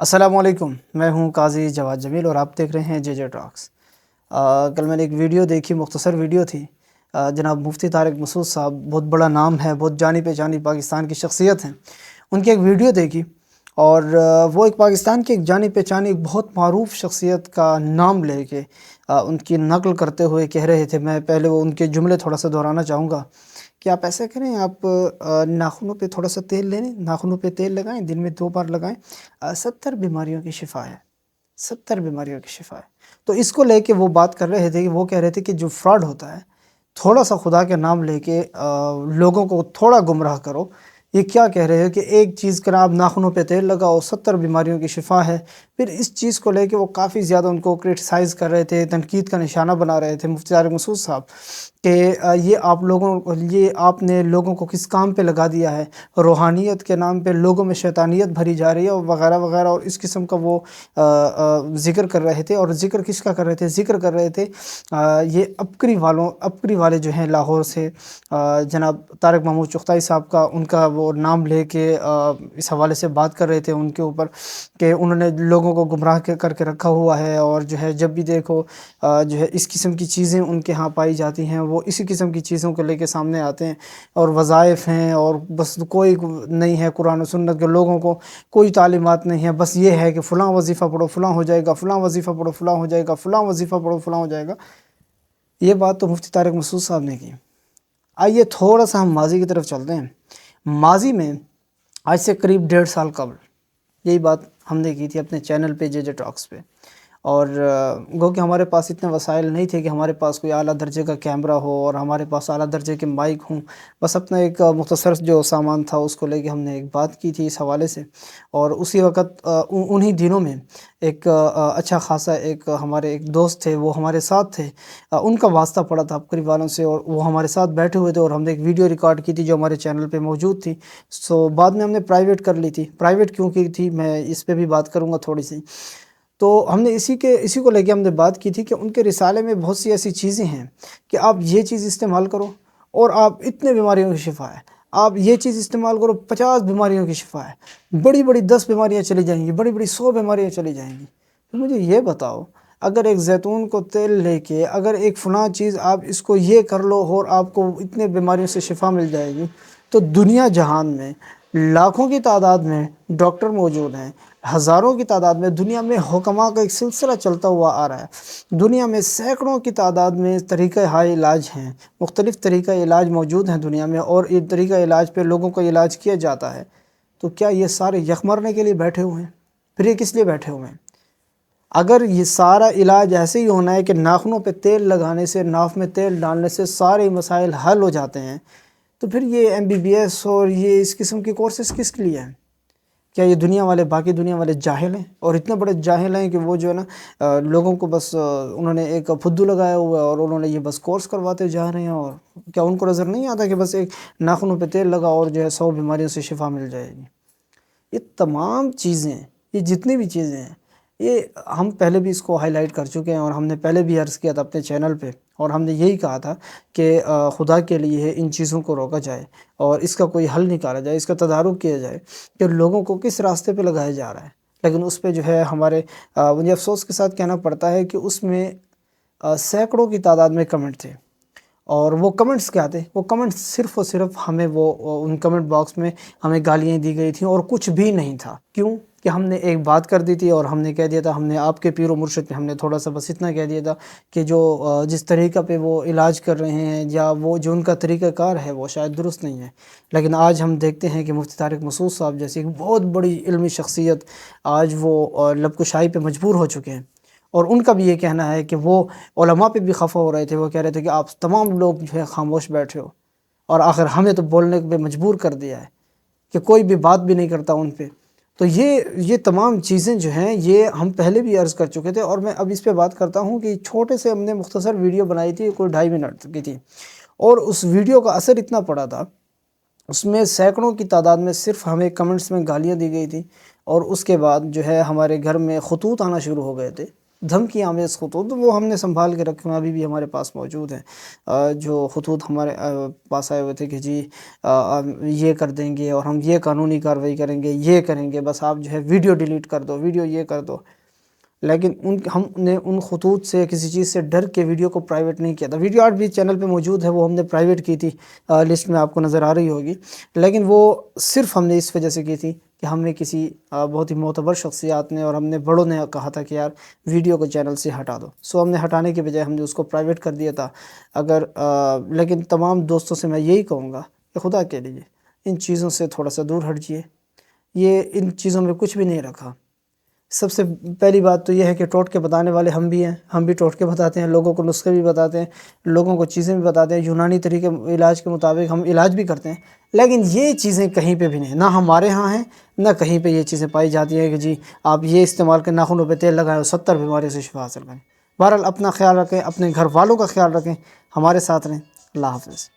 السلام علیکم، میں ہوں قاضی جواد جمیل اور آپ دیکھ رہے ہیں جے جے ٹاکس۔ کل میں نے ایک ویڈیو دیکھی، مختصر ویڈیو تھی۔ جناب مفتی طارق مسعود صاحب، بہت بڑا نام ہے، بہت جانی پہچانی پاکستان کی شخصیت ہیں۔ ان کی ایک ویڈیو دیکھی اور وہ ایک پاکستان کی ایک جانی پہچانی بہت معروف شخصیت کا نام لے کے ان کی نقل کرتے ہوئے کہہ رہے تھے۔ میں پہلے وہ ان کے جملے تھوڑا سا دہرانا چاہوں گا کہ آپ ایسا کریں، آپ ناخنوں پہ تھوڑا سا تیل لے لیں، ناخنوں پہ تیل لگائیں، دن میں 2 بار لگائیں، 70 بیماریوں کی شفا ہے، 70 بیماریوں کی شفا ہے۔ تو اس کو لے کے وہ بات کر رہے تھے کہ وہ کہہ رہے تھے کہ جو فراڈ ہوتا ہے، تھوڑا سا خدا کے نام لے کے لوگوں کو تھوڑا گمراہ کرو۔ یہ کیا کہہ رہے ہیں کہ ایک چیز کریں، آپ ناخنوں پہ تیل لگاؤ، 70 بیماریوں کی شفا ہے۔ پھر اس چیز کو لے کے وہ کافی زیادہ ان کو کرٹیسائز کر رہے تھے، تنقید کا نشانہ بنا رہے تھے مفتی طارق مسعود صاحب کہ یہ آپ نے لوگوں کو کس کام پہ لگا دیا ہے، روحانیت کے نام پہ لوگوں میں شیطانیت بھری جا رہی ہے وغیرہ وغیرہ، اور اس قسم کا وہ ذکر کر رہے تھے۔ اور ذکر کس کا کر رہے تھے؟ ذکر کر رہے تھے یہ عبقری والے جو ہیں لاہور سے، جناب طارق محمود چغتائی صاحب کا، ان کا وہ نام لے کے اس حوالے سے بات کر رہے تھے ان کے اوپر کہ انہوں نے لوگوں کو گمراہ کر کے رکھا ہوا ہے، اور جو ہے جب بھی دیکھو جو ہے اس قسم کی چیزیں ان کے ہاں پائی جاتی ہیں، وہ اسی قسم کی چیزوں کو لے کے سامنے آتے ہیں، اور وظائف ہیں، اور بس کوئی نہیں ہے قرآن و سنت کے، لوگوں کو کوئی تعلیمات نہیں ہے، بس یہ ہے کہ فلاں وظیفہ پڑھو فلاں ہو جائے گا، فلاں وظیفہ پڑھو فلاں ہو جائے گا، فلاں وظیفہ پڑھو فلاں ہو جائے گا۔ یہ بات تو مفتی طارق مسعود صاحب نے کی۔ آئیے تھوڑا سا ہم ماضی کی طرف چلتے ہیں۔ ماضی میں آج سے قریب 1.5 سال قبل یہی بات ہم نے کی تھی اپنے چینل پہ، جے جے ٹاکس پہ، اور گو کہ ہمارے پاس اتنے وسائل نہیں تھے کہ ہمارے پاس کوئی اعلیٰ درجے کا کیمرہ ہو اور ہمارے پاس اعلیٰ درجے کے مائک ہوں۔ بس اپنا ایک مختصر جو سامان تھا اس کو لے کے ہم نے ایک بات کی تھی اس حوالے سے، اور اسی وقت انہی دنوں میں ایک اچھا خاصا ایک ہمارے ایک دوست تھے، وہ ہمارے ساتھ تھے، ان کا واسطہ پڑا تھا عبقری والوں سے، اور وہ ہمارے ساتھ بیٹھے ہوئے تھے، اور ہم نے ایک ویڈیو ریکارڈ کی تھی جو ہمارے چینل پہ موجود تھی۔ بعد میں ہم نے پرائیویٹ کر لی تھی۔ پرائیویٹ کیوں کی تھی میں اس پہ بھی بات کروں گا تھوڑی سی۔ تو ہم نے اسی کو لے کے ہم نے بات کی تھی کہ ان کے رسالے میں بہت سی ایسی چیزیں ہیں کہ آپ یہ چیز استعمال کرو اور آپ اتنے بیماریوں کی شفا ہے، آپ یہ چیز استعمال کرو 50 بیماریوں کی شفا ہے، بڑی بڑی 10 بیماریاں چلی جائیں گی، بڑی بڑی 100 بیماریاں چلی جائیں گی۔ تو مجھے یہ بتاؤ، اگر ایک زیتون کو تیل لے کے، اگر ایک فلاں چیز آپ اس کو یہ کر لو اور آپ کو اتنے بیماریوں سے شفا مل جائے گی، تو دنیا جہان میں لاکھوں کی تعداد میں ڈاکٹر موجود ہیں، ہزاروں کی تعداد میں دنیا میں حکماء کا ایک سلسلہ چلتا ہوا آ رہا ہے، دنیا میں سینکڑوں کی تعداد میں طریقہ ہائے علاج ہیں، مختلف طریقہ علاج موجود ہیں دنیا میں، اور یہ طریقہ علاج پہ لوگوں کو علاج کیا جاتا ہے۔ تو کیا یہ سارے یک مرنے کے لیے بیٹھے ہوئے ہیں؟ پھر یہ کس لیے بیٹھے ہوئے ہیں؟ اگر یہ سارا علاج ایسے ہی ہونا ہے کہ ناخنوں پہ تیل لگانے سے، ناف میں تیل ڈالنے سے سارے مسائل حل ہو جاتے ہیں، تو پھر یہ MBBS اور یہ اس قسم کے کورسز کس لیے ہیں؟ کیا یہ دنیا والے، باقی دنیا والے جاہل ہیں؟ اور اتنے بڑے جاہل ہیں کہ وہ جو ہے نا لوگوں کو بس انہوں نے ایک پھدو لگایا ہوا ہے اور انہوں نے یہ بس کورس کرواتے جا رہے ہیں، اور کیا ان کو نظر نہیں آتا کہ بس ایک ناخنوں پہ تیل لگا اور جو ہے 100 بیماریوں سے شفا مل جائے گی؟ یہ تمام چیزیں، یہ جتنی بھی چیزیں ہیں، یہ ہم پہلے بھی اس کو ہائی لائٹ کر چکے ہیں، اور ہم نے پہلے بھی عرض کیا تھا اپنے چینل پہ، اور ہم نے یہی کہا تھا کہ خدا کے لیے ان چیزوں کو روکا جائے اور اس کا کوئی حل نکالا جائے، اس کا تدارک کیا جائے کہ لوگوں کو کس راستے پہ لگایا جا رہا ہے۔ لیکن اس پہ جو ہے ہمارے مجھے افسوس کے ساتھ کہنا پڑتا ہے کہ اس میں سینکڑوں کی تعداد میں کمنٹ تھے، اور وہ کمنٹس کیا تھے؟ وہ کمنٹس صرف اور صرف ہمیں ان کمنٹ باکس میں ہمیں گالیاں دی گئی تھیں اور کچھ بھی نہیں تھا۔ کیوں کہ ہم نے ایک بات کر دی تھی، اور ہم نے کہہ دیا تھا، ہم نے آپ کے پیر و مرشد پہ ہم نے تھوڑا سا بس اتنا کہہ دیا تھا کہ جو جس طریقہ پہ وہ علاج کر رہے ہیں، یا وہ جو ان کا طریقہ کار ہے، وہ شاید درست نہیں ہے۔ لیکن آج ہم دیکھتے ہیں کہ مفتی طارق مسعود صاحب جیسی ایک بہت بڑی علمی شخصیت آج وہ لب کشائی پہ مجبور ہو چکے ہیں، اور ان کا بھی یہ کہنا ہے کہ وہ علماء پہ بھی خفا ہو رہے تھے، وہ کہہ رہے تھے کہ آپ تمام لوگ جو ہے خاموش بیٹھے ہو، اور آخر ہمیں تو بولنے پہ مجبور کر دیا ہے کہ کوئی بھی بات بھی نہیں کرتا ان پہ۔ تو یہ تمام چیزیں جو ہیں، یہ ہم پہلے بھی عرض کر چکے تھے، اور میں اب اس پہ بات کرتا ہوں کہ چھوٹے سے ہم نے مختصر ویڈیو بنائی تھی، کوئی 2.5 منٹ کی تھی، اور اس ویڈیو کا اثر اتنا پڑا تھا، اس میں سینکڑوں کی تعداد میں صرف ہمیں کمنٹس میں گالیاں دی گئی تھی، اور اس کے بعد جو ہے ہمارے گھر میں خطوط آنا شروع ہو گئے تھے، دھمکی آمیز خطوط وہ ہم نے سنبھال کے رکھے ہیں، ابھی بھی ہمارے پاس موجود ہیں۔ جو خطوط ہمارے پاس آئے ہوئے تھے کہ جی یہ کر دیں گے اور ہم یہ قانونی کارروائی کریں گے، یہ کریں گے، بس آپ جو ہے ویڈیو ڈیلیٹ کر دو، ویڈیو یہ کر دو۔ لیکن ہم نے ان خطوط سے کسی چیز سے ڈر کے ویڈیو کو پرائیویٹ نہیں کیا تھا۔ ویڈیو آج بھی چینل پہ موجود ہے، وہ ہم نے پرائیویٹ کی تھی، لسٹ میں آپ کو نظر آ رہی ہوگی، لیکن وہ صرف ہم نے اس وجہ سے کی تھی کہ ہمیں کسی بہت ہی معتبر شخصیات نے اور ہم نے بڑوں نے کہا تھا کہ یار ویڈیو کو چینل سے ہٹا دو، سو ہم نے ہٹانے کے بجائے ہم نے اس کو پرائیویٹ کر دیا تھا۔ لیکن تمام دوستوں سے میں یہی کہوں گا کہ خدا کے لیے ان چیزوں سے تھوڑا سا دور ہٹیے، یہ ان چیزوں میں کچھ بھی نہیں رکھا۔ سب سے پہلی بات تو یہ ہے کہ ٹوٹکے بتانے والے ہم بھی ہیں، ہم بھی ٹوٹکے بتاتے ہیں، لوگوں کو نسخے بھی بتاتے ہیں، لوگوں کو چیزیں بھی بتاتے ہیں، یونانی طریقے علاج کے مطابق ہم علاج بھی کرتے ہیں، لیکن یہ چیزیں کہیں پہ بھی نہیں، نہ ہمارے ہاں ہیں، نہ کہیں پہ یہ چیزیں پائی جاتی ہیں کہ جی آپ یہ استعمال کریں، ناخنوں پہ تیل لگائیں اور 70 بیماریوں سے شفا حاصل کریں۔ بہرحال اپنا خیال رکھیں، اپنے گھر والوں کا خیال رکھیں، ہمارے ساتھ رہیں۔ اللہ حافظ۔